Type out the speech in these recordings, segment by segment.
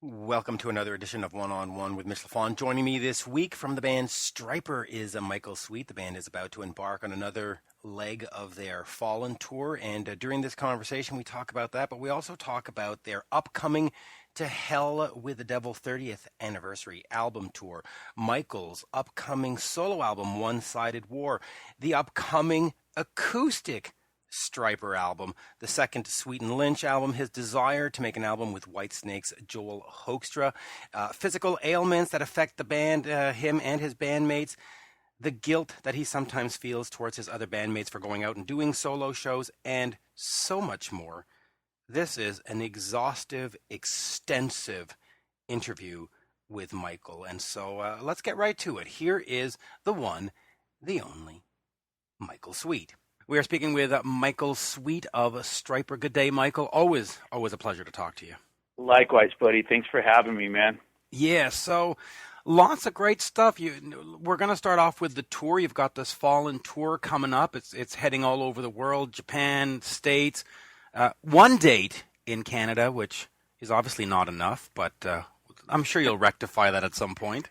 Welcome to another edition of One on One with Mitch Lafon. Joining me this week from the band Stryper is Michael Sweet. The band is about to embark on another leg of their Fallen tour, and during this conversation we talk about that, but we also talk about their upcoming To Hell with the Devil 30th anniversary album tour, Michael's upcoming solo album, One Sided War, the upcoming acoustic Stryper album, the second Sweet Lynch album, his desire to make an album with Whitesnake's Joel Hoekstra, physical ailments that affect the band, him and his bandmates, the guilt that he sometimes feels towards his other bandmates for going out and doing solo shows, and so much more. This is an exhaustive, extensive interview with Michael, and so let's get right to it. Here is the one, the only, Michael Sweet. We are speaking with Michael Sweet of Stryper. Good day, Michael. Always a pleasure to talk to you. Likewise, buddy. Thanks for having me, man. Yeah, so lots of great stuff. We're going to start off with the tour. You've got this Fallen tour coming up. It's heading all over the world, Japan, States. One date in Canada, which is obviously not enough, but I'm sure you'll rectify that at some point.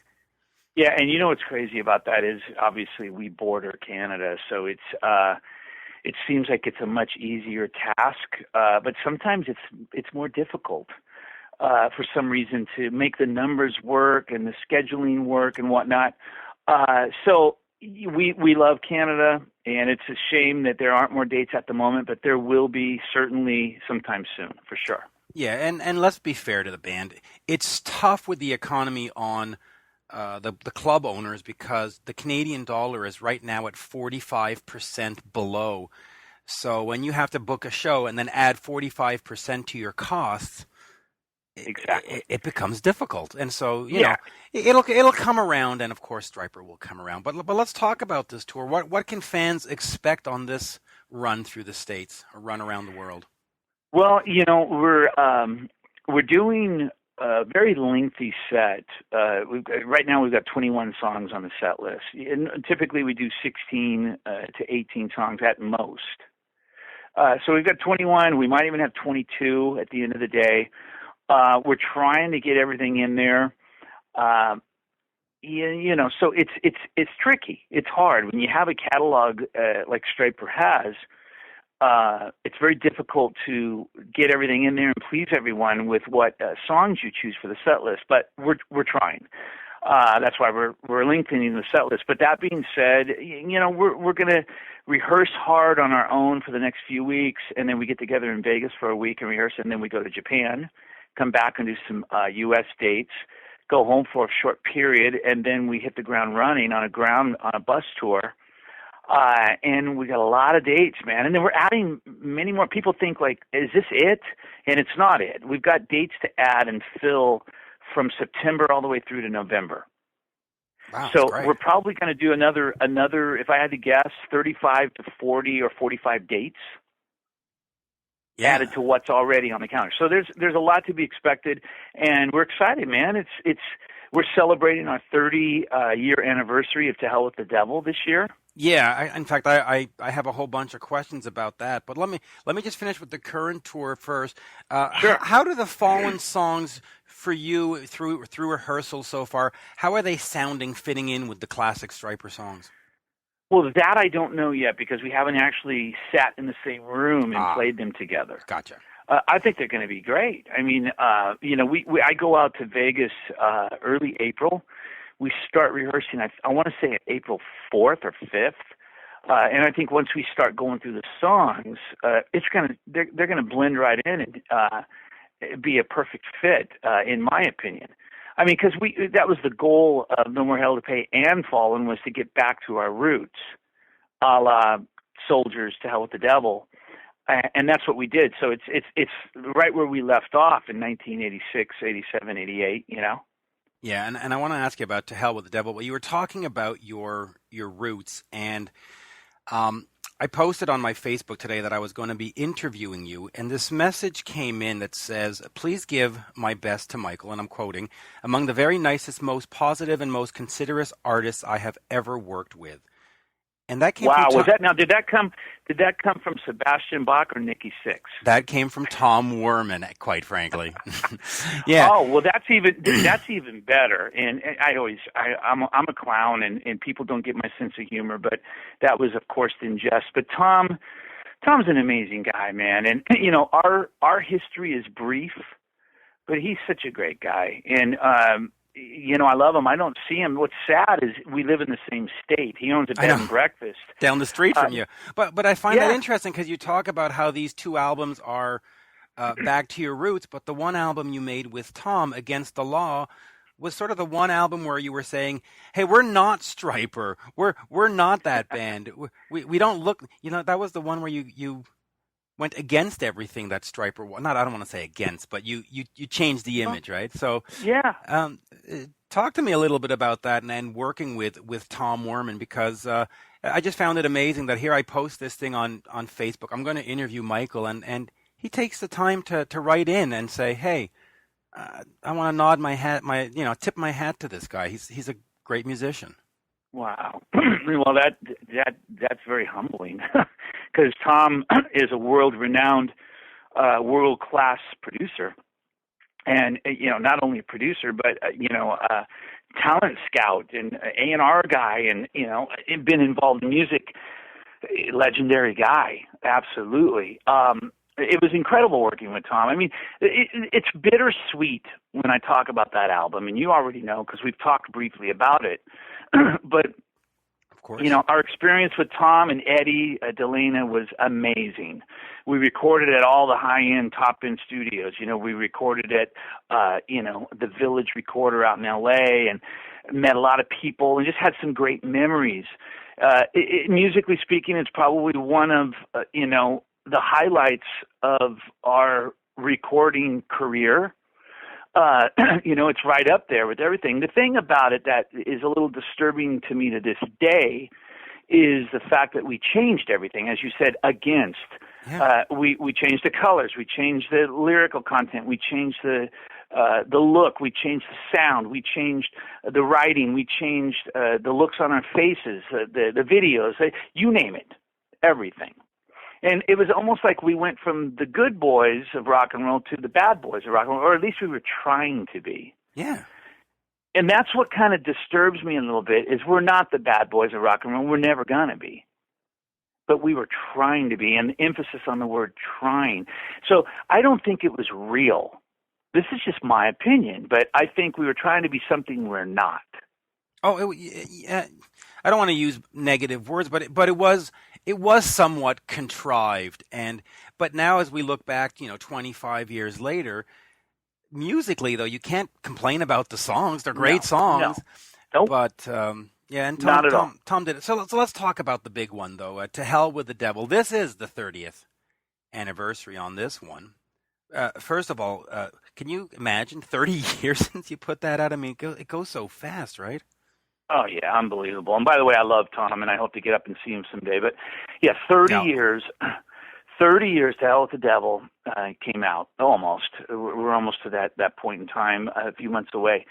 Yeah, and you know what's crazy about that is obviously we border Canada, so it seems like it's a much easier task, but sometimes it's more difficult for some reason to make the numbers work and the scheduling work and whatnot. So we love Canada, and it's a shame that there aren't more dates at the moment, but there will be certainly sometime soon, for sure. Yeah, and let's be fair to the band. It's tough with the economy on the club owners because the Canadian dollar is right now at 45% below. So when you have to book a show and then add 45% to your costs, exactly, it becomes difficult. And so you know it'll come around, and of course Stryper will come around. But let's talk about this tour. What can fans expect on this run through the States or run around the world? Well, you know, we're doing a very lengthy set. Right now we've got 21 songs on the set list. And typically we do 16 to 18 songs at most. So we've got 21. We might even have 22 at the end of the day. We're trying to get everything in there. You know, so it's tricky. It's hard when you have a catalog like Stryper has. It's very difficult to get everything in there and please everyone with what songs you choose for the set list, but we're trying. That's why we're lengthening the set list. But that being said, you know, we're going to rehearse hard on our own for the next few weeks, and then we get together in Vegas for a week and rehearse, and then we go to Japan, come back and do some U.S. dates, go home for a short period, and then we hit the ground running on a bus tour. And we got a lot of dates, man. And then we're adding many more. People think, like, is this it? And it's not it. We've got dates to add and fill from September all the way through to November. Wow, so we're probably going to do another, if I had to guess, 35 to 40 or 45 dates added to what's already on the calendar. So there's a lot to be expected, and we're excited, man. We're celebrating our 30-year anniversary of To Hell with the Devil this year. Yeah, in fact, I have a whole bunch of questions about that. But let me just finish with the current tour first. Sure. How do the Fallen songs for you through rehearsal so far? How are they sounding, fitting in with the classic Stryper songs? Well, that I don't know yet because we haven't actually sat in the same room and played them together. Gotcha. I think they're going to be great. I mean, you know, I go out to Vegas early April. We start rehearsing, I want to say April 4th or 5th. And I think once we start going through the songs, they're going to blend right in and be a perfect fit, in my opinion. I mean, because that was the goal of No More Hell to Pay and Fallen, was to get back to our roots, a la Soldiers, To Hell with the Devil. And that's what we did. So it's right where we left off in 1986, 87, 88, you know? Yeah, and I want to ask you about To Hell with the Devil. Well, you were talking about your roots, and I posted on my Facebook today that I was going to be interviewing you, and this message came in that says, "Please give my best to Michael," and I'm quoting, "among the very nicest, most positive, and most considerate artists I have ever worked with." And that came Wow, from was that now? Did that come from Sebastian Bach or Nikki Sixx? That came from Tom Worman, quite frankly. Yeah. Oh well, that's even better. And I'm a clown, and people don't get my sense of humor, but that was of course in jest. But Tom's an amazing guy, man. And our history is brief, but he's such a great guy. And I love him. I don't see him. What's sad is we live in the same state. He owns a bed and breakfast down the street from you. But I find that interesting because you talk about how these two albums are back to your roots, but the one album you made with Tom, Against the Law, was sort of the one album where you were saying, "Hey, we're not Stryper. We're not that band. We don't look." That was the one where you went against everything that Stryper was. I don't want to say against, but you changed the image, right? So yeah. Talk to me a little bit about that and working with Tom Worman, because I just found it amazing that here I post this thing on Facebook. I'm going to interview Michael, and he takes the time to write in and say, "Hey, I want to nod my hat, tip my hat to this guy. He's a great musician." Wow. Well, that's very humbling, because Tom is a world-renowned, world-class producer, and not only a producer, but a talent scout and A&R guy, and been involved in music, legendary guy, absolutely. It was incredible working with Tom. I mean, it's bittersweet when I talk about that album, and you already know because we've talked briefly about it. But of course, our experience with Tom and Eddie Delana was amazing. We recorded at all the high-end, top-end studios. We recorded at the Village Recorder out in L.A. and met a lot of people and just had some great memories. Musically speaking, it's probably one of the highlights of our recording career. It's right up there with everything. The thing about it that is a little disturbing to me to this day is the fact that we changed everything, as you said, against. Yeah. We changed the colors, we changed the lyrical content, we changed the look, we changed the sound, we changed the writing, we changed the looks on our faces, the videos, you name it, everything. And it was almost like we went from the good boys of rock and roll to the bad boys of rock and roll, or at least we were trying to be. Yeah. And that's what kind of disturbs me a little bit, is we're not the bad boys of rock and roll. We're never going to be. But we were trying to be, and the emphasis on the word trying. So I don't think it was real. This is just my opinion, but I think we were trying to be something we're not. Oh, I don't want to use negative words, but it was somewhat contrived, but now as we look back, 25 years later, musically though, you can't complain about the songs. They're great songs. No. Nope. But and Tom did it. So let's talk about the big one though. To Hell with the Devil. This is the 30th anniversary on this one. First of all, can you imagine 30 years since you put that out? I mean, it goes so fast, right? Oh, yeah, unbelievable. And by the way, I love Tom, and I hope to get up and see him someday. But, yeah, 30 years, To Hell with the Devil came out, almost. We're almost to that point in time, a few months away.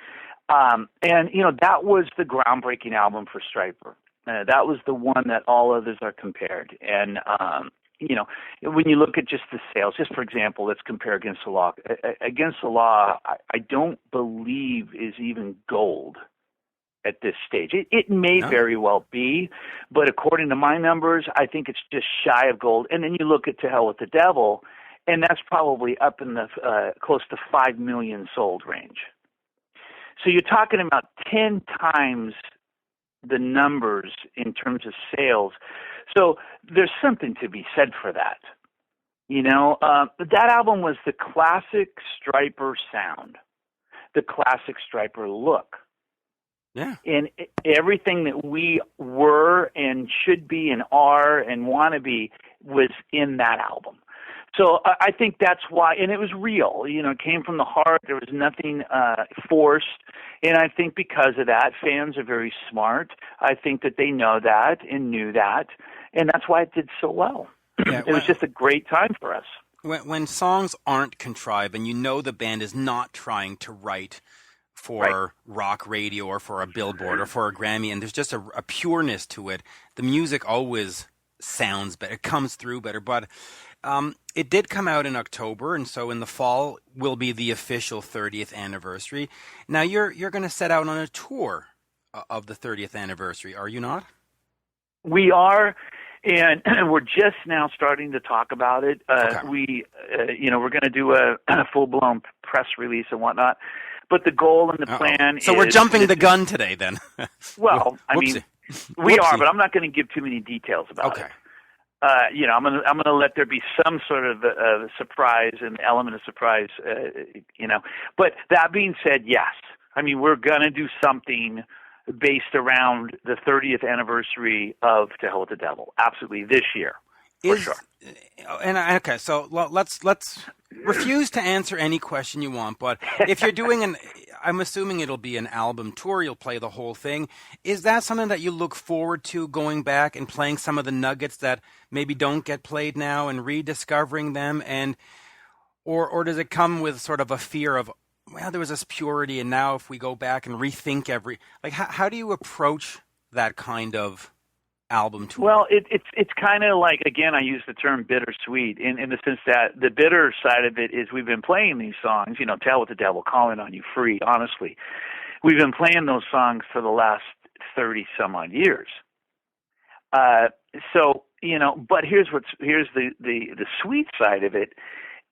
And, that was the groundbreaking album for Stryper. That was the one that all others are compared. And, when you look at just the sales, just for example, let's compare Against the Law. Against the Law, I don't believe is even gold at this stage. It may very well be, but according to my numbers, I think it's just shy of gold. And then you look at To Hell with the Devil, and that's probably up in the close to 5 million sold range. So you're talking about 10 times the numbers in terms of sales. So there's something to be said for that. That album was the classic Stryper sound, the classic Stryper look. Yeah. And everything that we were and should be and are and want to be was in that album. So I think that's why, and it was real. It came from the heart. There was nothing forced. And I think because of that, fans are very smart. I think that they know that and knew that. And that's why it did so well. Yeah, it was just a great time for us. When songs aren't contrived and the band is not trying to write for rock radio or for a Billboard or for a Grammy, and there's just a pureness to it. The music always sounds better, it comes through better, but it did come out in October, and so in the fall will be the official 30th anniversary. Now you're going to set out on a tour of the 30th anniversary, are you not? We are, and we're just now starting to talk about it. Okay. We're going to do a full-blown press release and whatnot. But the goal and the plan So we're jumping the gun today, then. Well, I mean, we are, but I'm not going to give too many details about it. I'm going to let there be some sort of surprise, an element of surprise, But that being said, yes. I mean, we're going to do something based around the 30th anniversary of To Hell with the Devil. Absolutely, this year, for sure. Okay, so let's refuse to answer any question you want, but if you're doing I'm assuming it'll be an album tour, you'll play the whole thing. Is that something that you look forward to, going back and playing some of the nuggets that maybe don't get played now and rediscovering them, or does it come with sort of a fear of, well, there was this purity, and now if we go back and rethink how do you approach that kind of album tour? Well, it's kind of like, again, I use the term bittersweet in the sense that the bitter side of it is we've been playing these songs, Tell with the Devil, Calling on You, Free, honestly. We've been playing those songs for the last 30 some odd years. But here's the sweet side of it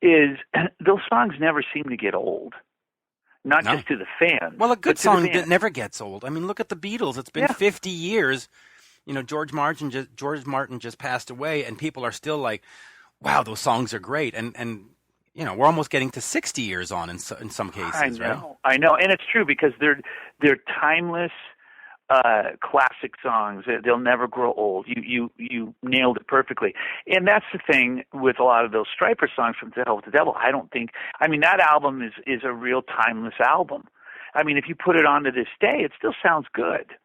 is those songs never seem to get old. Not just to the fans. Well, a good song never gets old. I mean, look at the Beatles. It's been 50 years. George Martin just passed away, and people are still like, wow, those songs are great. And we're almost getting to 60 years on in some cases, right? I know. And it's true because they're timeless classic songs. They'll never grow old. You nailed it perfectly. And that's the thing with a lot of those Stryper songs from To Hell with the Devil. That album is a real timeless album. I mean, if you put it on to this day, it still sounds good.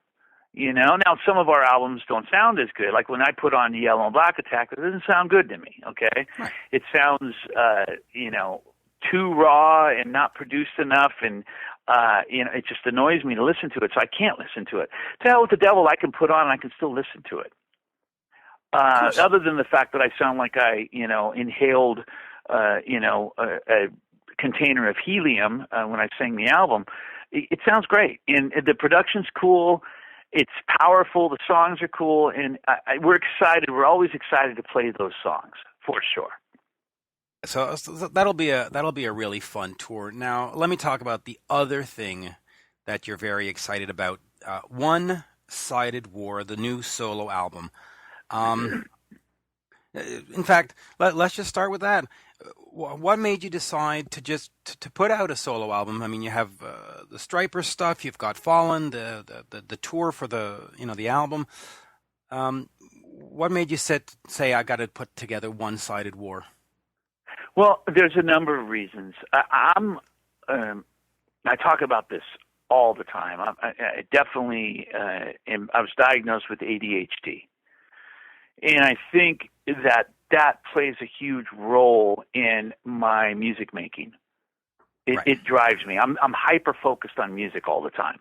Now some of our albums don't sound as good. Like when I put on the Yellow and Black Attack, it doesn't sound good to me, okay? Right. It sounds, too raw and not produced enough, and, it just annoys me to listen to it, so I can't listen to it. To Hell with the Devil, I can put on and I can still listen to it. Other than the fact that I sound like I, inhaled, a container of helium when I sang the album, it sounds great. And the production's cool. It's powerful. The songs are cool, and we're excited. We're always excited to play those songs for sure. So that'll be a really fun tour. Now, let me talk about the other thing that you're very excited about. One-Sided War, the new solo album. In fact, let's just start with that. What made you decide to put out a solo album? I mean, you have the Stryper stuff, you've got Fallen, the tour for the album. What made you say I got to put together One-Sided War? Well, there's a number of reasons. I talk about this all the time. I definitely I was diagnosed with ADHD, and I think that plays a huge role in my music making. It drives me. I'm hyper focused on music all the time,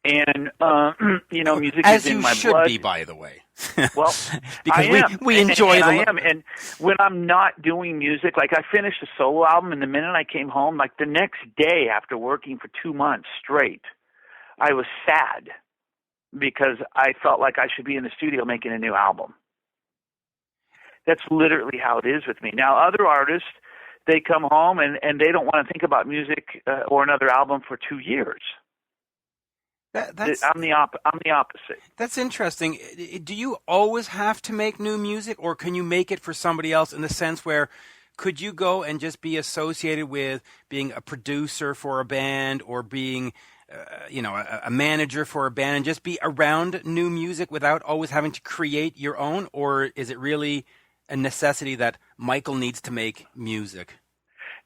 and music as is in you my should blood. be, by the way. Well, because I am. we enjoy and the. I am, and when I'm not doing music, like I finished a solo album, and the minute I came home, like the next day after working for 2 months straight, I was sad because I felt like I should be in the studio making a new album. That's literally how it is with me. Now, other artists, they come home and they don't want to think about music or another album for 2 years. I'm the opposite. That's interesting. Do you always have to make new music, or can you make it for somebody else in the sense where could you go and just be associated with being a producer for a band or being a manager for a band and just be around new music without always having to create your own? Or is it really a necessity that Michael needs to make music?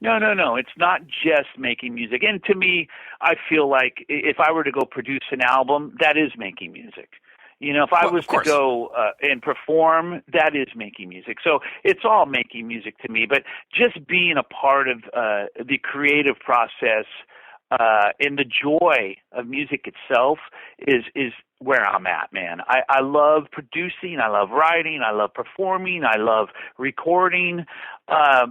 No. It's not just making music. And to me, I feel like if I were to go produce an album, that is making music. If I was to go and perform, that is making music. So it's all making music to me. But just being a part of the creative process and the joy of music itself is where I'm at, man. I love producing, I love writing, I love performing, I love recording. I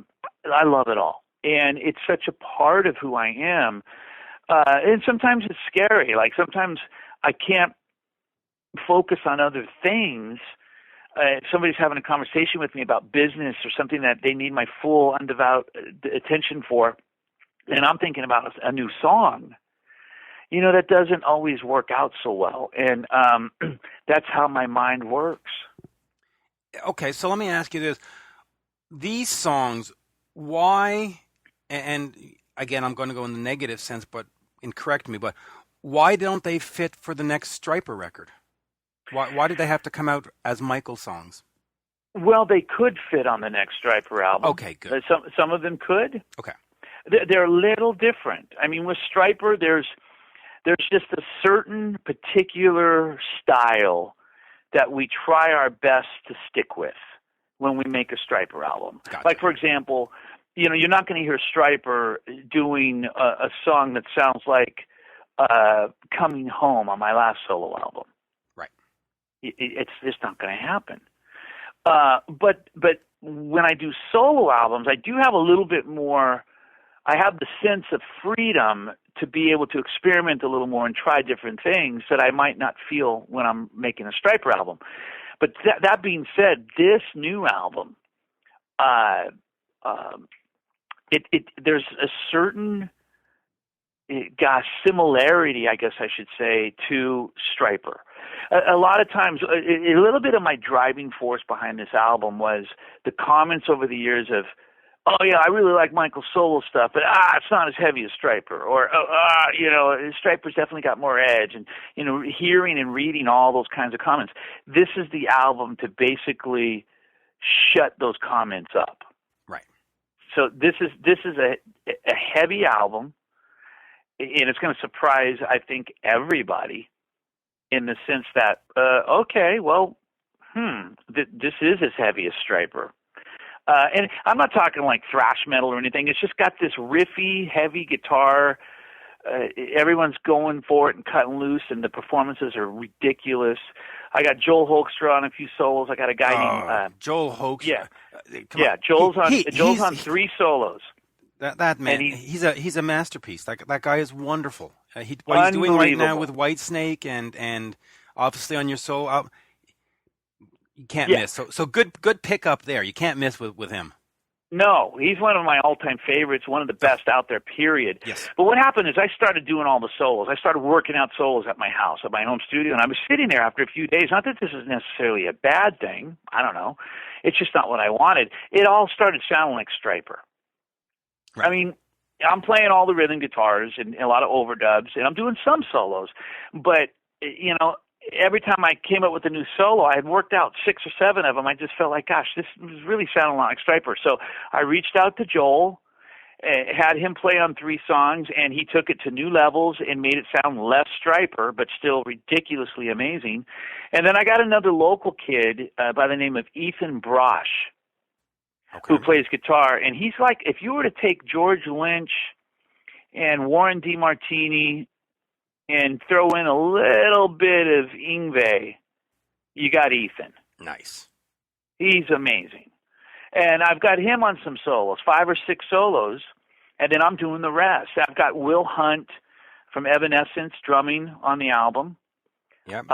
love it all. And it's such a part of who I am. And sometimes it's scary. Like sometimes I can't focus on other things. If somebody's having a conversation with me about business or something that they need my full undivided attention for, and I'm thinking about a new song, that doesn't always work out so well. And that's how my mind works. Okay, so let me ask you this. These songs, why, and again, I'm going to go in the negative sense, and correct me, but why don't they fit for the next Stryper record? Why did they have to come out as Michael songs? Well, they could fit on the next Stryper album. Okay, good. Some of them could. Okay. They're a little different. I mean, with Stryper, there's just a certain particular style that we try our best to stick with when we make a Stryper album. Gotcha. Like, for example, you're not going to hear Stryper doing a song that sounds like Coming Home on my last solo album. Right. It's just not going to happen. But when I do solo albums, I do have a little bit more. I have the sense of freedom to be able to experiment a little more and try different things that I might not feel when I'm making a Stryper album. But that being said, this new album, there's a certain similarity, I guess I should say, to Stryper. A lot of times, a little bit of my driving force behind this album was the comments over the years of, oh yeah, I really like Michael's solo stuff, but it's not as heavy as Stryper, or Stryper's definitely got more edge, and hearing and reading all those kinds of comments. This is the album to basically shut those comments up. Right. So this is a heavy album, and it's going to surprise, I think, everybody, in the sense that this is as heavy as Stryper. And I'm not talking like thrash metal or anything. It's just got this riffy, heavy guitar. Everyone's going for it and cutting loose, and the performances are ridiculous. I got Joel Hoekstra on a few solos. I got a guy named Joel Hoekstra. Yeah. Joel's on 3 solos. That man, he's a masterpiece. That guy is wonderful. What he's doing right now with Whitesnake and obviously on your solo album. You can't miss. So good pick up there. You can't miss with him. No, he's one of my all-time favorites, one of the best out there, period. Yes. But what happened is I started doing all the solos. I started working out solos at my house, at my home studio, and I was sitting there after a few days. Not that this is necessarily a bad thing. I don't know. It's just not what I wanted. It all started sounding like Stryper. Right. I mean, I'm playing all the rhythm guitars and a lot of overdubs, and I'm doing some solos. But, every time I came up with a new solo, I had worked out 6 or 7 of them. I just felt like, gosh, this was really sounding like Stryper. So I reached out to Joel, had him play on 3 songs, and he took it to new levels and made it sound less Stryper, but still ridiculously amazing. And then I got another local kid by the name of Ethan Brosh, who plays guitar. And he's like, if you were to take George Lynch and Warren DeMartini and throw in a little bit of Yngwie, you got Ethan. Nice. He's amazing. And I've got him on some solos, 5 or 6 solos, and then I'm doing the rest. I've got Will Hunt from Evanescence drumming on the album. Yep.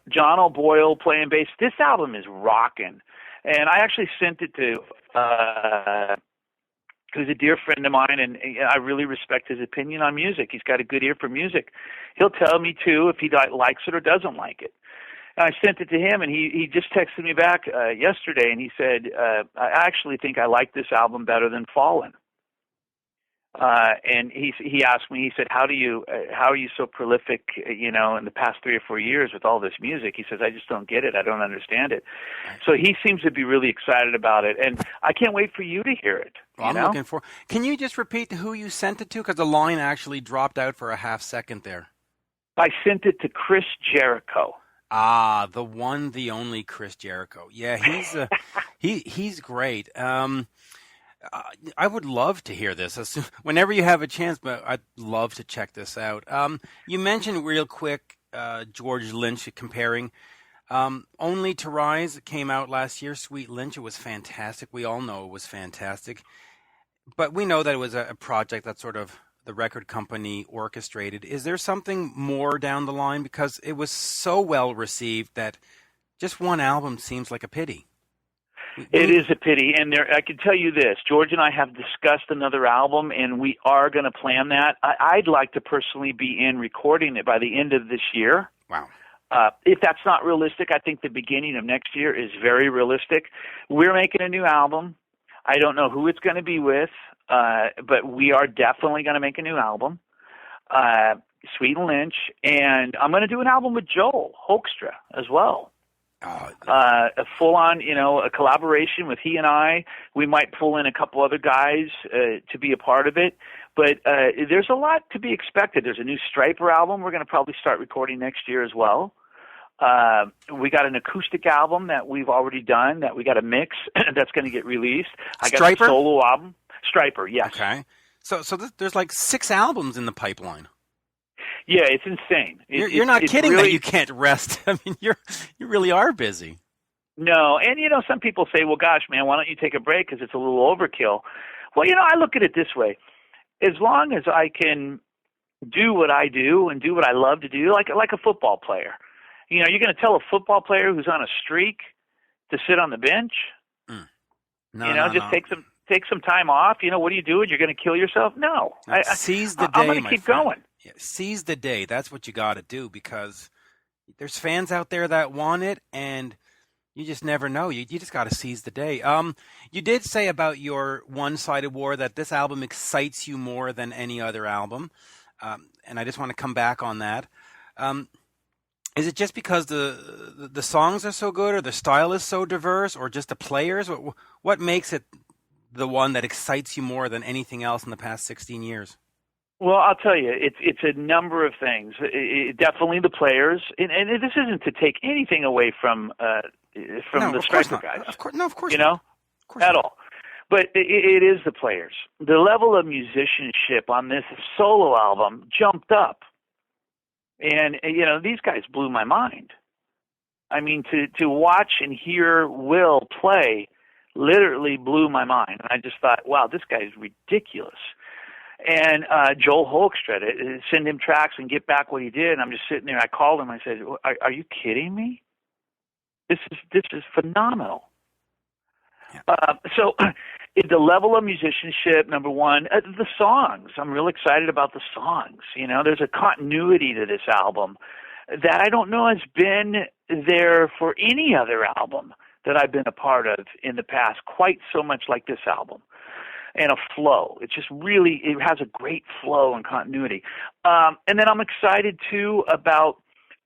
John O'Boyle playing bass. This album is rocking. And I actually sent it to who's a dear friend of mine, and I really respect his opinion on music. He's got a good ear for music. He'll tell me, too, if he likes it or doesn't like it. And I sent it to him, and he just texted me back yesterday, and he said, I actually think I like this album better than Fallen. And he asked me, he said, how are you so prolific, in the past 3 or 4 years with all this music? He says, I just don't get it. I don't understand it. So he seems to be really excited about it. And I can't wait for you to hear it. I'm looking for. Can you just repeat who you sent it to? Because the line actually dropped out for a half second there. I sent it to Chris Jericho. Ah, the one, the only Chris Jericho. Yeah, he's he's great. I would love to hear this whenever you have a chance, but I'd love to check this out. You mentioned real quick George Lynch comparing. Only to Rise came out last year. Sweet Lynch, it was fantastic. We all know it was fantastic. But we know that it was a project that sort of the record company orchestrated. Is there something more down the line? Because it was so well received that just one album seems like a pity. It is a pity, and I can tell you this: George and I have discussed another album, and we are going to plan that. I'd like to personally be in recording it by the end of this year. Wow. If that's not realistic, I think the beginning of next year is very realistic. We're making a new album. I don't know who it's going to be with, but we are definitely going to make a new album, Sweet Lynch, and I'm going to do an album with Joel Hoekstra as well. A full-on, a collaboration with he and I. We might pull in a couple other guys to be a part of it. But there's a lot to be expected. There's a new Stryper album we're going to probably start recording next year as well. We got an acoustic album that we've already done that we got a mix that's going to get released. I got Stryper? a solo album. Stryper, yes. Okay. So there's like 6 albums in the pipeline. Yeah, it's insane. You're not kidding really, that you can't rest. I mean, you really are busy. No, and some people say, well, gosh, man, why don't you take a break because it's a little overkill. Well, I look at it this way. As long as I can do what I do and do what I love to do, like a football player. You're going to tell a football player who's on a streak to sit on the bench? Take some time off. What are you doing? You're going to kill yourself? No. Seize the day, I'm going to keep going. Yeah, seize the day. That's what you got to do because there's fans out there that want it, and you just never know. You just got to seize the day. You did say about your One-Sided War that this album excites you more than any other album, and I just want to come back on that. Is it just because the songs are so good, or the style is so diverse, or just the players? What makes it the one that excites you more than anything else in the past 16 years? Well, I'll tell you, it's a number of things. Definitely the players, and this isn't to take anything away from the Stryper guys. Of course not. At all. But it is the players. The level of musicianship on this solo album jumped up, and these guys blew my mind. I mean, to watch and hear Will play literally blew my mind. And I just thought, wow, this guy is ridiculous. And Joel Hoekstra, to send him tracks and get back what he did. And I'm just sitting there. I called him. I said, "Are you kidding me? This is phenomenal." So the level of musicianship, number one, the songs. I'm real excited about the songs. There's a continuity to this album that I don't know has been there for any other album that I've been a part of in the past, quite so much like this album. And a flow. It has a great flow and continuity. And then I'm excited too about,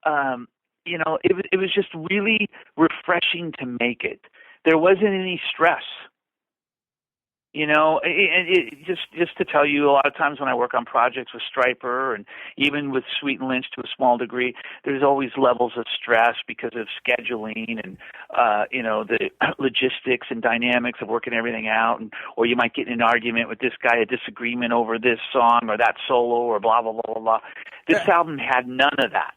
it was just really refreshing to make it. There wasn't any stress. Just to tell you, a lot of times when I work on projects with Stryper and even with Sweet Lynch to a small degree, there's always levels of stress because of scheduling and, the logistics and dynamics of working everything out. Or you might get in an argument with this guy, a disagreement over this song or that solo or blah, blah, blah, blah, blah. This album had none of that.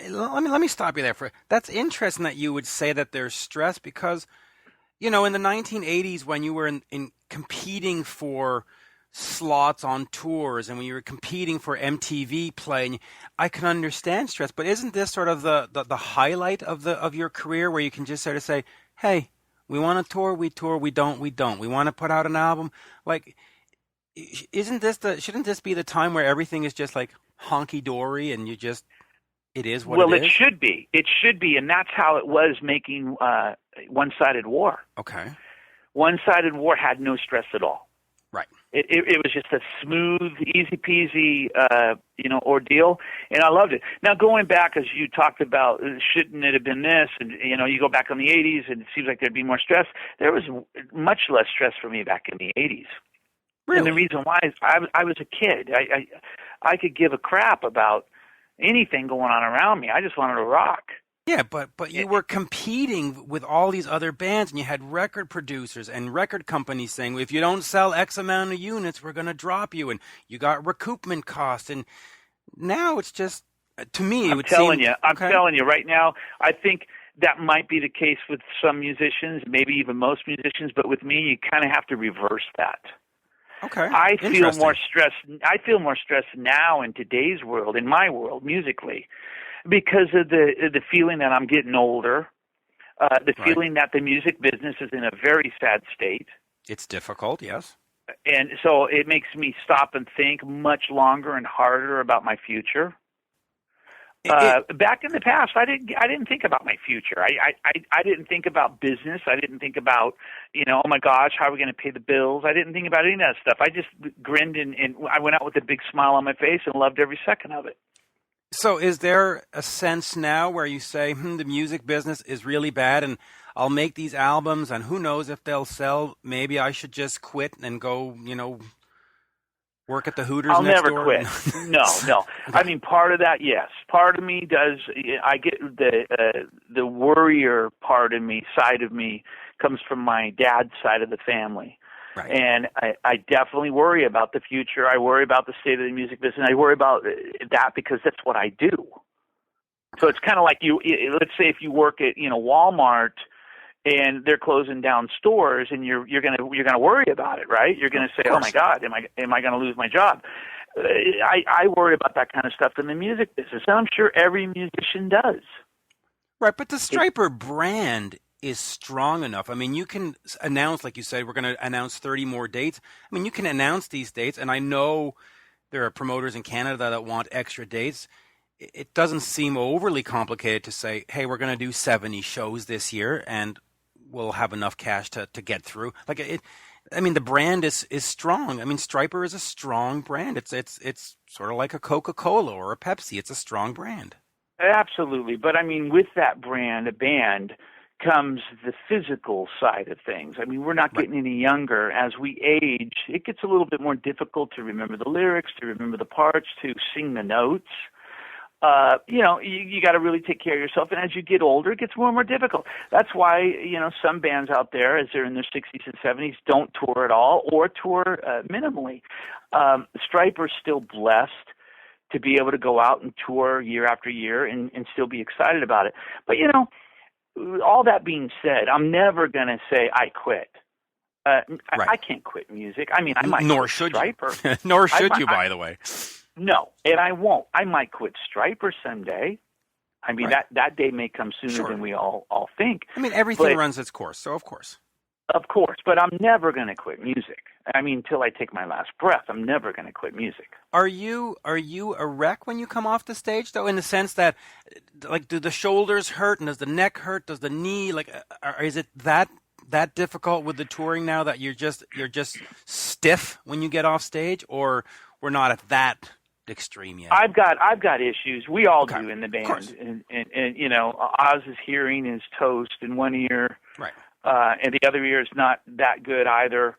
Let me stop you there. That's interesting that you would say that there's stress because, in the 1980s when you were in competing for slots on tours and when you were competing for MTV play, I can understand stress, but isn't this sort of the highlight of your career where you can just sort of say, hey, we want to tour, we tour, we don't. We want to put out an album. Like, shouldn't this be the time where everything is just like honky-dory and it is what it is? Well, it should be. It should be, and that's how it was making One-Sided War. Okay. One-Sided War had no stress at all. Right. It was just a smooth, easy-peasy, ordeal, and I loved it. Now, going back, as you talked about, shouldn't it have been this? And, you go back in the 80s, and it seems like there'd be more stress. There was much less stress for me back in the 80s. Really? And the reason why is I was a kid. I could give a crap about anything going on around me. I just wanted to rock. Yeah, but you were competing with all these other bands, and you had record producers and record companies saying, if you don't sell X amount of units, we're going to drop you, and you got recoupment costs. And now it's just, to me, I'm telling you right now, I think that might be the case with some musicians, maybe even most musicians, but with me, you kind of have to reverse that. Okay. I feel more stressed now in today's world, in my world, musically, because of the feeling that I'm getting older, feeling that the music business is in a very sad state. It's difficult, yes. And so it makes me stop and think much longer and harder about my future. Back in the past, I didn't think about my future. I didn't think about business. I didn't think about, oh my gosh, how are we going to pay the bills? I didn't think about any of that stuff. I just grinned and I went out with a big smile on my face and loved every second of it. So is there a sense now where you say, the music business is really bad and I'll make these albums and who knows if they'll sell, maybe I should just quit and go, work at the Hooters next door? I'll never quit. No. I mean, part of that, yes. Part of me does. I get the worrier part of me, side of me, comes from my dad's side of the family. Right. And I definitely worry about the future. I worry about the state of the music business. I worry about that because that's what I do. So it's kind of like let's say if you work at Walmart and they're closing down stores, and you're gonna worry about it, right? You're gonna say, "Oh my God, am I gonna lose my job?" I worry about that kind of stuff in the music business, and I'm sure every musician does. Right, but the Stryper brand is strong enough. I mean, you can announce, like you said, we're going to announce 30 more dates. I mean, you can announce these dates, and I know there are promoters in Canada that want extra dates. It doesn't seem overly complicated to say, hey, we're going to do 70 shows this year, and we'll have enough cash to get through. I mean, the brand is strong. I mean, Stryper is a strong brand. It's sort of like a Coca-Cola or a Pepsi. It's a strong brand. Absolutely. But I mean, with that brand, a band, comes the physical side of things. I mean, we're not getting any younger. As we age, it gets a little bit more difficult to remember the lyrics, to remember the parts, to sing the notes. You got to really take care of yourself. And as you get older, it gets more and more difficult. That's why, some bands out there, as they're in their 60s and 70s, don't tour at all or tour minimally. Stryper's still blessed to be able to go out and tour year after year and still be excited about it. But, all that being said, I'm never going to say I quit. I can't quit music. I mean, I might Nor quit should Stryper. You. Nor should you, by the way. No, and I won't. I might quit Stryper someday. I mean, that day may come sooner than we all think. I mean, everything runs its course, so of course. Of course, but I'm never going to quit music. I mean, until I take my last breath, I'm never going to quit music. Are you a wreck when you come off the stage, though, in the sense that, do the shoulders hurt and does the neck hurt? Does the knee, is it that difficult with the touring now that you're just stiff when you get off stage, or we're not at that extreme yet? I've got issues. We all do in the band, and Oz's hearing is toast in one ear, right, and the other ear is not that good either.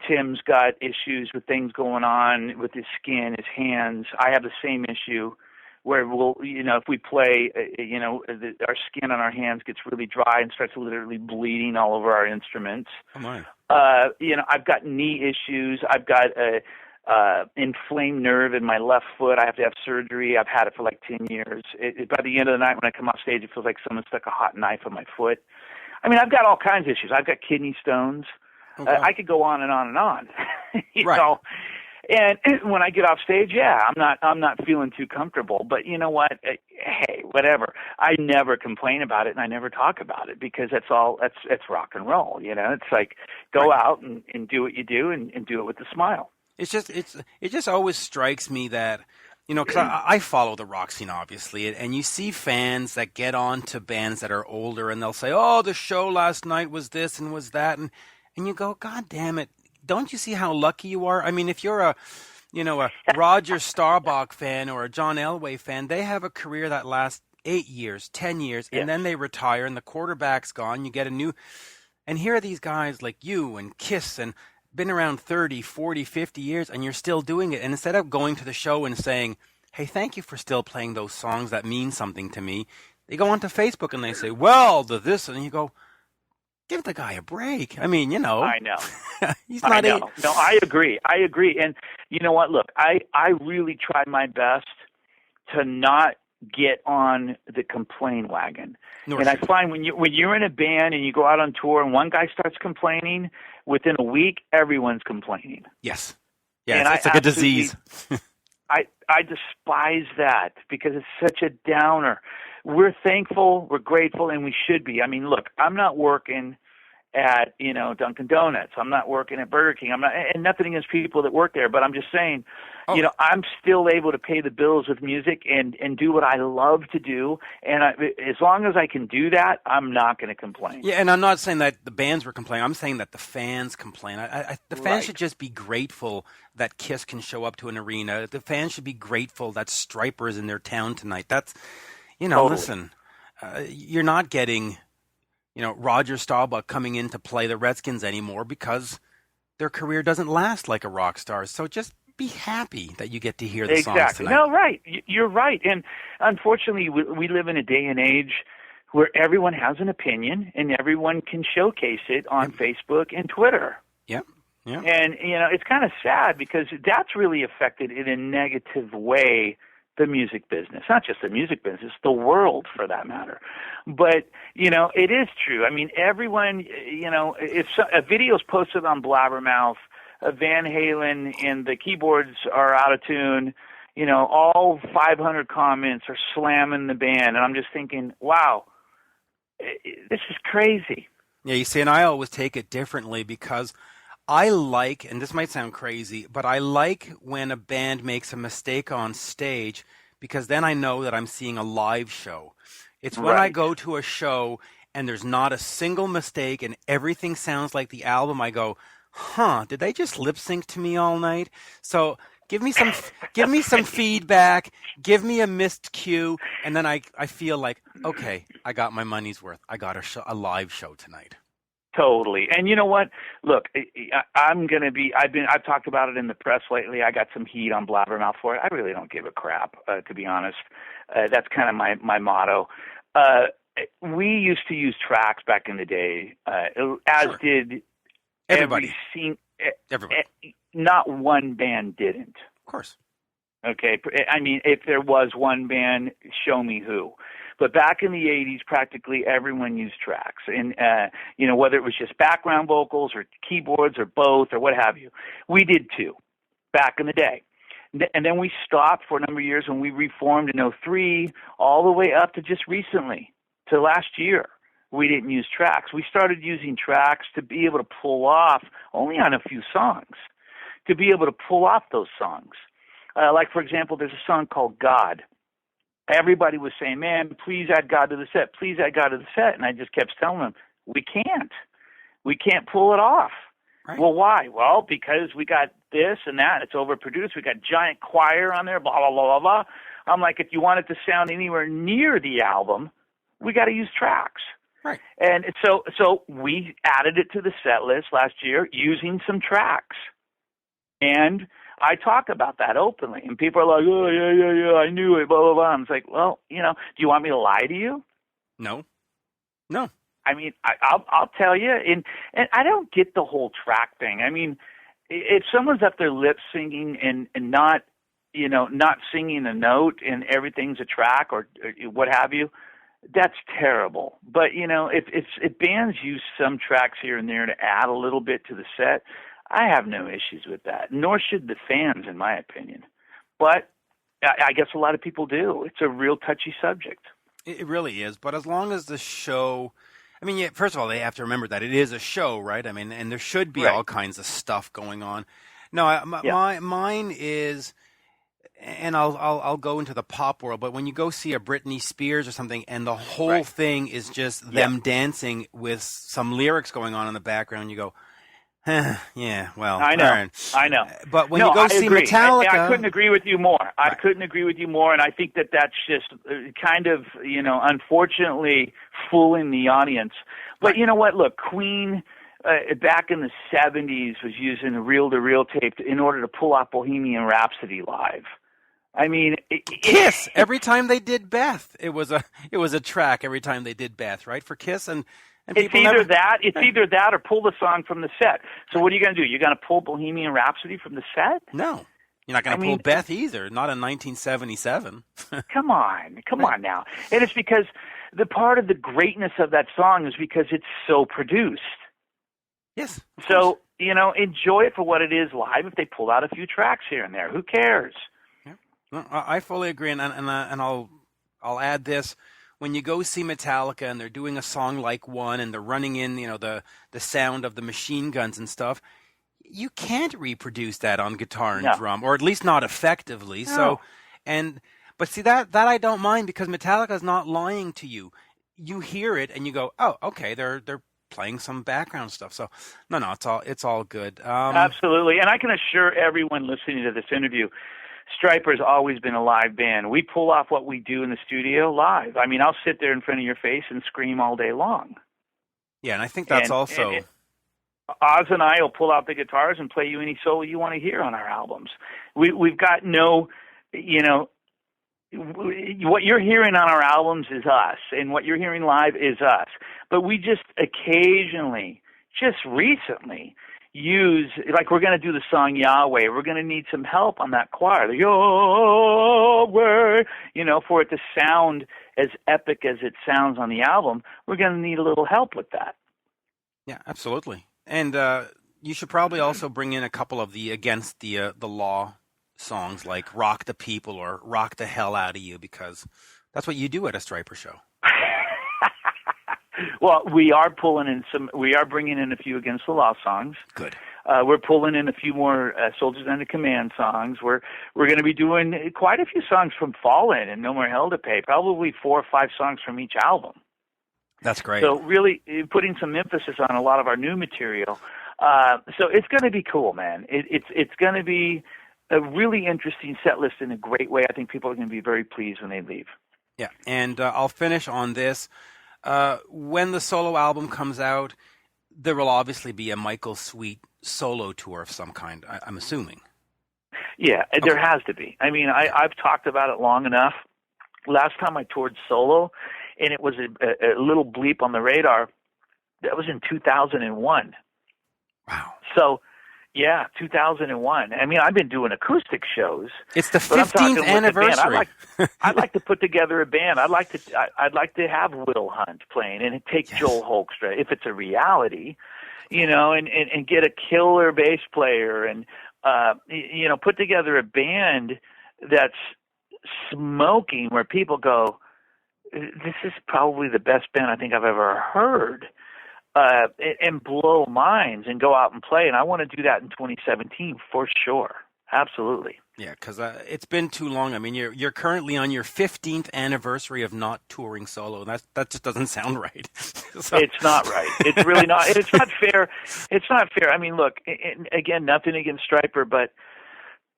Tim's got issues with things going on with his skin, his hands. I have the same issue where if we play, our skin on our hands gets really dry and starts literally bleeding all over our instruments. Oh my. I've got knee issues. I've got a inflamed nerve in my left foot. I have to have surgery. I've had it for like 10 years. By the end of the night when I come off stage, it feels like someone stuck a hot knife on my foot. I mean, I've got all kinds of issues. I've got kidney stones. Okay. I could go on and on and on. you know. And when I get off stage, I'm not feeling too comfortable. But you know what? Hey, whatever. I never complain about it, and I never talk about it because it's rock and roll. It's like go out and do what you do and do it with a smile. It just always strikes me that, because I follow the rock scene, obviously, and you see fans that get on to bands that are older, and they'll say, oh, the show last night was this and was that, and you go, God damn it, don't you see how lucky you are? I mean, if you're a Roger Staubach fan or a John Elway fan, they have a career that lasts 8 years, 10 years, and then they retire, and the quarterback's gone, you get a new, and here are these guys like you and Kiss and been around 30, 40, 50 years, and you're still doing it. And instead of going to the show and saying, hey, thank you for still playing those songs that mean something to me, They go onto Facebook and they say, well, this, and you go, give the guy a break. I mean, I know. he's not. No, I agree. And you know what? Look, I really tried my best to not get on the complain wagon. And I find when you're in a band and you go out on tour and one guy starts complaining, within a week everyone's complaining. Yes. Yeah, it's like a disease. I despise that because it's such a downer. We're thankful, we're grateful, and we should be. I mean, look, I'm not working at, Dunkin' Donuts. I'm not working at Burger King. And nothing against people that work there, but I'm just saying, I'm still able to pay the bills with music and do what I love to do. And as long as I can do that, I'm not going to complain. Yeah, and I'm not saying that the bands were complaining. I'm saying that the fans complain. The fans should just be grateful that Kiss can show up to an arena. The fans should be grateful that Stryper is in their town tonight. That's, totally. Listen, you're not getting, Roger Staubach coming in to play the Redskins anymore because their career doesn't last like a rock star. So just be happy that you get to hear the songs tonight. No, right. You're right. And unfortunately, we live in a day and age where everyone has an opinion and everyone can showcase it on Facebook and Twitter. Yep. Yeah. And, it's kind of sad because that's really affected in a negative way the music business. Not just the music business, the world for that matter. But, it is true. I mean, everyone, if a video is posted on Blabbermouth, Van Halen and the keyboards are out of tune, all 500 comments are slamming the band. And I'm just thinking, wow, this is crazy. Yeah, you see, and I always take it differently because I like, and this might sound crazy, but I like when a band makes a mistake on stage because then I know that I'm seeing a live show. It's when I go to a show and there's not a single mistake and everything sounds like the album, I go, did they just lip sync to me all night? So give me some feedback, give me a missed cue, and then I feel like, okay, I got my money's worth. I got a live show tonight. Totally. And you know what? Look, I've talked about it in the press lately. I got some heat on Blabbermouth for it. I really don't give a crap, to be honest. That's kind of my motto. We used to use tracks back in the day, as did everybody. Everybody. Not one band didn't. Of course. Okay. I mean, if there was one band, show me who. But back in the 80s, practically everyone used tracks. And, whether it was just background vocals or keyboards or both or what have you. We did too, back in the day. And then we stopped for a number of years when we reformed in 2003 all the way up to just recently, to last year. We didn't use tracks. We started using tracks to be able to pull off, only on a few songs, to be able to pull off those songs. Like, for example, there's a song called God. Everybody was saying, man, please add God to the set. Please add God to the set. And I just kept telling them, we can't. We can't pull it off. Right. Well, why? Well, because we got this and that. It's overproduced. We got giant choir on there, blah, blah, blah, blah, blah. I'm like, if you want it to sound anywhere near the album, we got to use tracks. Right. And so we added it to the set list last year using some tracks. And I talk about that openly, and people are like, oh, yeah, I knew it, blah, blah, blah. I'm like, well, do you want me to lie to you? No. I mean, I'll tell you, and I don't get the whole track thing. I mean, if someone's up there lip singing and not, not singing a note and everything's a track or what have you, that's terrible. But, if bands use some tracks here and there to add a little bit to the set, I have no issues with that, nor should the fans, in my opinion. But I guess a lot of people do. It's a real touchy subject. It really is. But as long as the show, first of all, they have to remember that it is a show, right? I mean, and there should be all kinds of stuff going on. No, mine is, and I'll go into the pop world, but when you go see a Britney Spears or something, and the whole thing is just them dancing with some lyrics going on in the background, you go, yeah, well, I know. But when you go see agree. Metallica, I couldn't agree with you more. Right. I couldn't agree with you more, and I think that's just kind of, unfortunately fooling the audience. But you know what? Look, Queen back in the 70s was using reel-to-reel tape in order to pull off Bohemian Rhapsody live. I mean, Kiss. Every time they did Beth, it was a track. Every time they did Beth, right, for Kiss, and it's either that or pull the song from the set. So what are you going to do? You're going to pull Bohemian Rhapsody from the set? No, you're not going to pull Beth either. Not in 1977. Come on now. And it's because the part of the greatness of that song is because it's so produced. Yes. So enjoy it for what it is live. If they pull out a few tracks here and there, who cares? No, I fully agree, and I'll add this: when you go see Metallica and they're doing a song like One, and they're running in, the sound of the machine guns and stuff, you can't reproduce that on guitar and drum, or at least not effectively. No. But see that I don't mind, because Metallica's not lying to you. You hear it and you go, oh, okay, they're playing some background stuff. So no, it's all good. Absolutely, and I can assure everyone listening to this interview, Stryper's always been a live band. We pull off what we do in the studio live. I mean, I'll sit there in front of your face and scream all day long. Yeah, and I think that's also... Oz and I will pull out the guitars and play you any solo you want to hear on our albums. We've got no, what you're hearing on our albums is us, and what you're hearing live is us. But we just occasionally, just recently, use, like we're going to do the song Yahweh, we're going to need some help on that choir, the Yahweh, for it to sound as epic as it sounds on the album. We're going to need a little help with that. Yeah, absolutely. And you should probably also bring in a couple of the against the law songs, like Rock the People or Rock the Hell Out of You, because that's what you do at a Stryper show. Well, we are bringing in a few Against the Law songs. Good. We're pulling in a few more Soldiers Under Command songs. We're going to be doing quite a few songs from Fallen and No More Hell to Pay, probably 4 or 5 songs from each album. That's great. So really putting some emphasis on a lot of our new material. So it's going to be cool, man. It's going to be a really interesting set list in a great way. I think people are going to be very pleased when they leave. Yeah, and I'll finish on this. When the solo album comes out, there will obviously be a Michael Sweet solo tour of some kind, I'm assuming. Yeah, there has to be. I mean, I've talked about it long enough. Last time I toured solo, and it was a little bleep on the radar, that was in 2001. Wow. So, yeah, 2001. I mean, I've been doing acoustic shows. It's the 15th anniversary. I'd like to put together a band. I'd like to have Will Hunt playing and take Joel Hoekstra if it's a reality, and get a killer bass player and put together a band that's smoking where people go, this is probably the best band I think I've ever heard. And blow minds and go out and play. And I want to do that in 2017 for sure. Absolutely. Yeah, because it's been too long. I mean, you're currently on your 15th anniversary of not touring solo. That just doesn't sound right. So. It's not right. It's really not. It's not fair. It's not fair. I mean, look, again, nothing against Stryper, but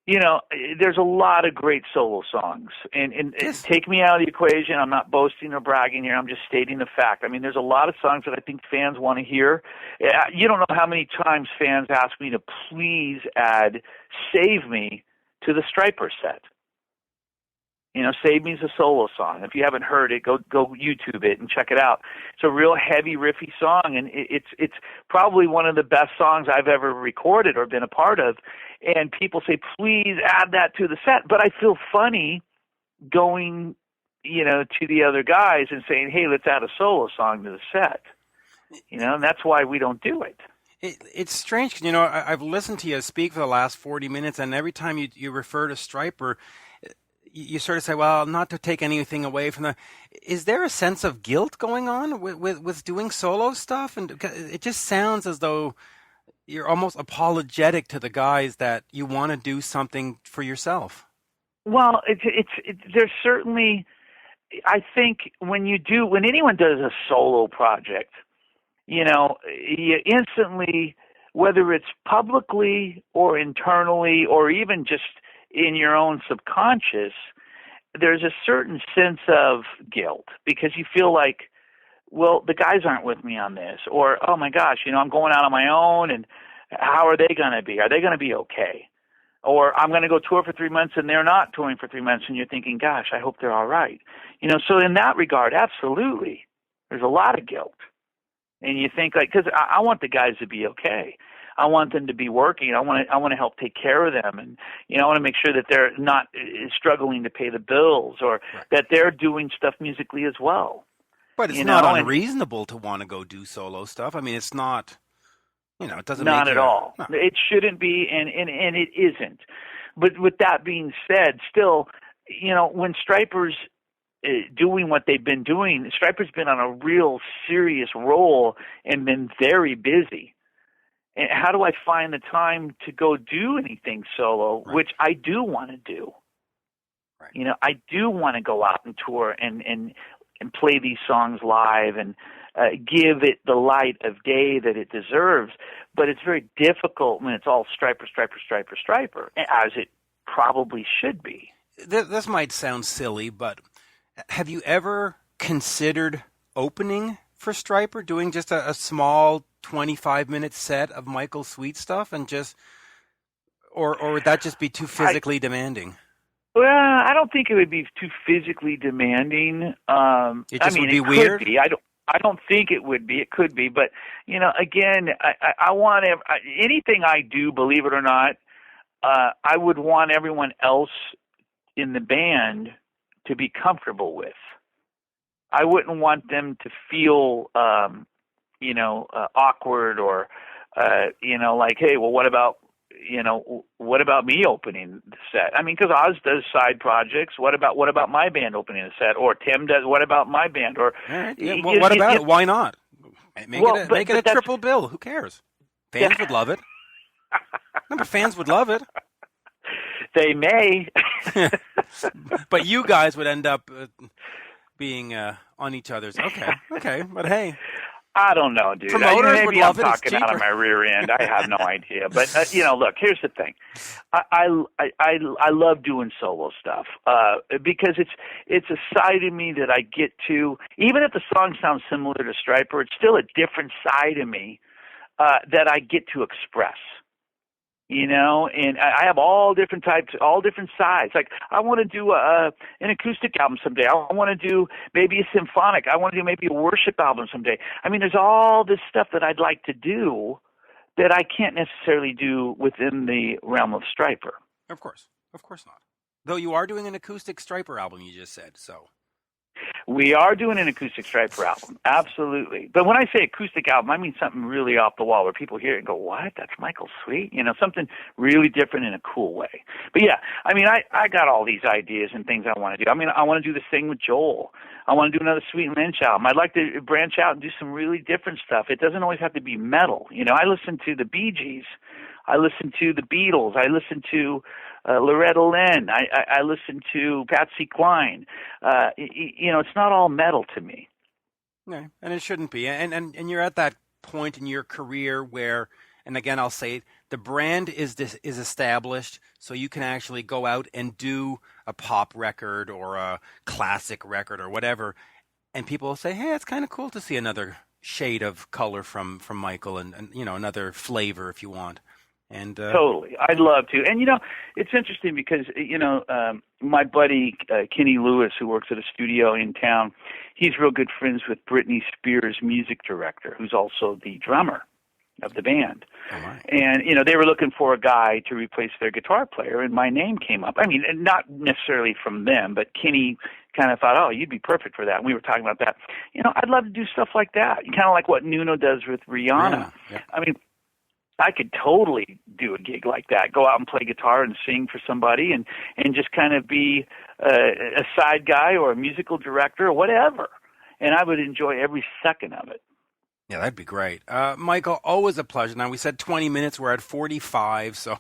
there's a lot of great solo songs, and yes. Take me out of the equation. I'm not boasting or bragging here. I'm just stating the fact. I mean, there's a lot of songs that I think fans want to hear. You don't know how many times fans ask me to please add Save Me to the Stryper set. Save Me is a solo song. If you haven't heard it, go YouTube it and check it out. It's a real heavy, riffy song, and it's probably one of the best songs I've ever recorded or been a part of. And people say, please add that to the set. But I feel funny going, to the other guys and saying, hey, let's add a solo song to the set. And that's why we don't do it. It's strange because, I've listened to you speak for the last 40 minutes, and every time you refer to Stryper, you sort of say, well, not to take anything away from the... Is there a sense of guilt going on with doing solo stuff? And it just sounds as though you're almost apologetic to the guys that you want to do something for yourself. Well, there's certainly... I think when anyone does a solo project, you instantly, whether it's publicly or internally or even just in your own subconscious, there's a certain sense of guilt because you feel like, well, the guys aren't with me on this, or, oh my gosh, I'm going out on my own, and how are they going to be? Are they going to be okay? Or I'm going to go tour for 3 months and they're not touring for 3 months, and you're thinking, gosh, I hope they're all right. So in that regard, absolutely, there's a lot of guilt. And you think, like, because I want the guys to be okay. I want them to be working. I want to help take care of them, and I want to make sure that they're not struggling to pay the bills, or that they're doing stuff musically as well. But it's not unreasonable to want to go do solo stuff. I mean, it's not. It doesn't. Not at all. No. It shouldn't be, and it isn't. But with that being said, still, when Stryper's doing what they've been doing, Stryper's been on a real serious roll and been very busy. And how do I find the time to go do anything solo, which I do want to do? Right. I do want to go out and tour and play these songs live and give it the light of day that it deserves. But it's very difficult when it's all Stryper, as it probably should be. This might sound silly, but have you ever considered opening for Stryper, doing just a small 25-minute set of Michael Sweet stuff, and just, or would that just be too physically demanding? Well, I don't think it would be too physically demanding. It just would be weird. Could be. I don't think it would be. It could be, but again, I want anything I do, believe it or not, I would want everyone else in the band to be comfortable with. I wouldn't want them to feel, awkward or, like, hey, well, what about me opening the set? I mean, because Oz does side projects. What about my band opening a set? Or Tim does. What about my band? Or what about it? Why not? Make it a triple bill. Who cares? Fans would love it. Remember, fans would love it. They may. But you guys would end up being on each other's. Okay, but hey. I don't know, dude. Promoters maybe would love I'm it. talking out of my rear end. I have no idea. But look, here's the thing. I love doing solo stuff because it's a side of me that I get to. Even if the song sounds similar to Stryper, it's still a different side of me that I get to express. And I have all different types, all different sides. Like, I want to do an acoustic album someday. I want to do maybe a symphonic. I want to do maybe a worship album someday. I mean, there's all this stuff that I'd like to do that I can't necessarily do within the realm of Stryper. Of course not. Though you are doing an acoustic Stryper album, you just said, so. We are doing an acoustic Stryper album, absolutely. But when I say acoustic album, I mean something really off the wall where people hear it and go, what? That's Michael Sweet? Something really different in a cool way. But yeah, I mean, I got all these ideas and things I want to do. I mean, I want to do this thing with Joel. I want to do another Sweet Lynch album. I'd like to branch out and do some really different stuff. It doesn't always have to be metal. I listen to the Bee Gees. I listen to the Beatles. I listen to Loretta Lynn. I listen to Patsy Cline. It's not all metal to me. No, and it shouldn't be. And you're at that point in your career where, and again, I'll say it, the brand is established, so you can actually go out and do a pop record or a classic record or whatever, and people will say, hey, it's kind of cool to see another shade of color from Michael and another flavor if you want. And totally, I'd love to. And it's interesting because my buddy Kenny Lewis, who works at a studio in town, he's real good friends with Britney Spears' music director, who's also the drummer of the band. Oh, my. And they were looking for a guy to replace their guitar player, and my name came up. I mean, not necessarily from them, but Kenny kind of thought, oh, you'd be perfect for that. And we were talking about that. I'd love to do stuff like that, kind of like what Nuno does with Rihanna. Yeah. I mean, I could totally do a gig like that, go out and play guitar and sing for somebody and just kind of be a side guy or a musical director or whatever. And I would enjoy every second of it. Yeah, that'd be great. Michael, always a pleasure. Now, we said 20 minutes. We're at 45, so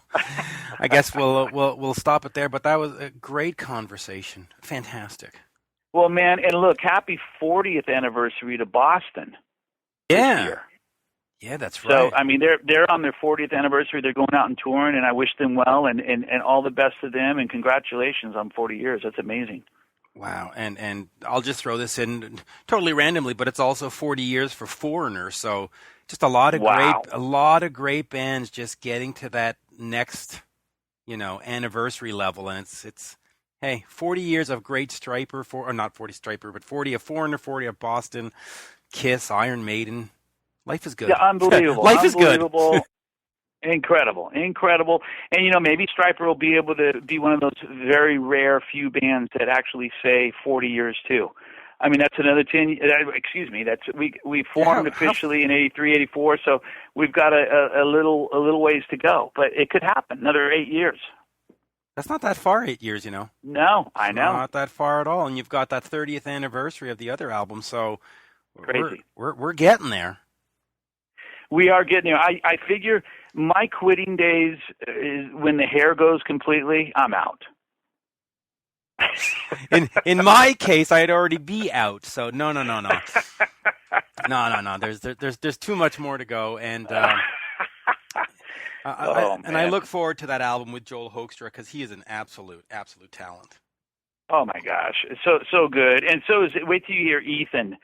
I guess we'll stop it there. But that was a great conversation. Fantastic. Well, man, and look, happy 40th anniversary to Boston. Yeah. This year. Yeah, that's right. So, I mean, they're on their 40th anniversary. They're going out and touring, and I wish them well and all the best to them, and congratulations on 40 years. That's amazing. Wow, and I'll just throw this in totally randomly, but it's also 40 years for Foreigner, so just a lot of great bands just getting to that next anniversary level, and it's hey, 40 years of great Stryper, or not 40 Stryper, but 40 of Foreigner, 40 of Boston, Kiss, Iron Maiden. Life is good. Yeah, unbelievable. Life is good. Incredible. And, maybe Stryper will be able to be one of those very rare few bands that actually say 40 years, too. I mean, that's another 10, excuse me, we formed officially in 83, 84, so we've got a little ways to go. But it could happen, another 8 years. That's not that far, 8 years, No, I know. Not that far at all. And you've got that 30th anniversary of the other album, so crazy. We're getting there. We are getting there. I figure my quitting days is when the hair goes completely, I'm out. In my case, I'd already be out. So no. No. There's too much more to go, and I look forward to that album with Joel Hoekstra because he is an absolute talent. Oh my gosh, so good, and so is it. Wait till you hear Ethan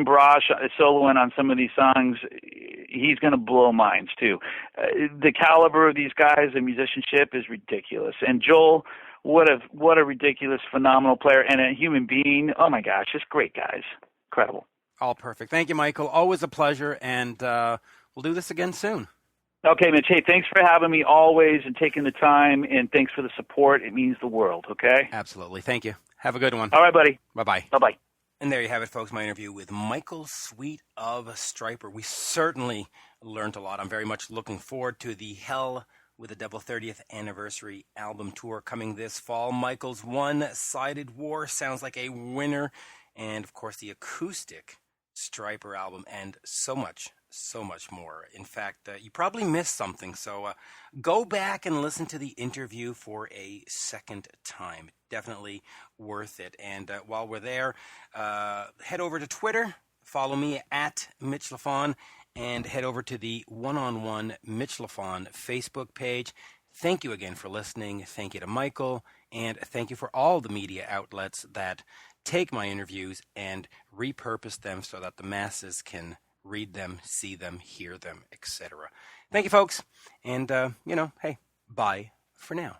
Brosh soloing on some of these songs. He's going to blow minds too. The caliber of these guys, the musicianship is ridiculous. And Joel, what a ridiculous, phenomenal player and a human being. Oh my gosh, just great guys. Incredible. All perfect. Thank you, Michael. Always a pleasure, and we'll do this again soon. Okay, Mitch. Hey, thanks for having me always and taking the time, and thanks for the support. It means the world, okay? Absolutely. Thank you. Have a good one. All right, buddy. Bye-bye. Bye-bye. And there you have it, folks, my interview with Michael Sweet of Stryper. We certainly learned a lot. I'm very much looking forward to the Hell with the Devil 30th Anniversary album tour coming this fall. Michael's One-Sided War sounds like a winner. And, of course, the Acoustic Stryper album and so much more. In fact, you probably missed something, so go back and listen to the interview for a second time. Definitely worth it. And while we're there, head over to Twitter, follow me at Mitch Lafon, and head over to the One-on-One Mitch Lafon Facebook page. Thank you again for listening. Thank you to Michael, and thank you for all the media outlets that take my interviews and repurpose them so that the masses can read them, see them, hear them, etc. Thank you, folks. And, hey, bye for now.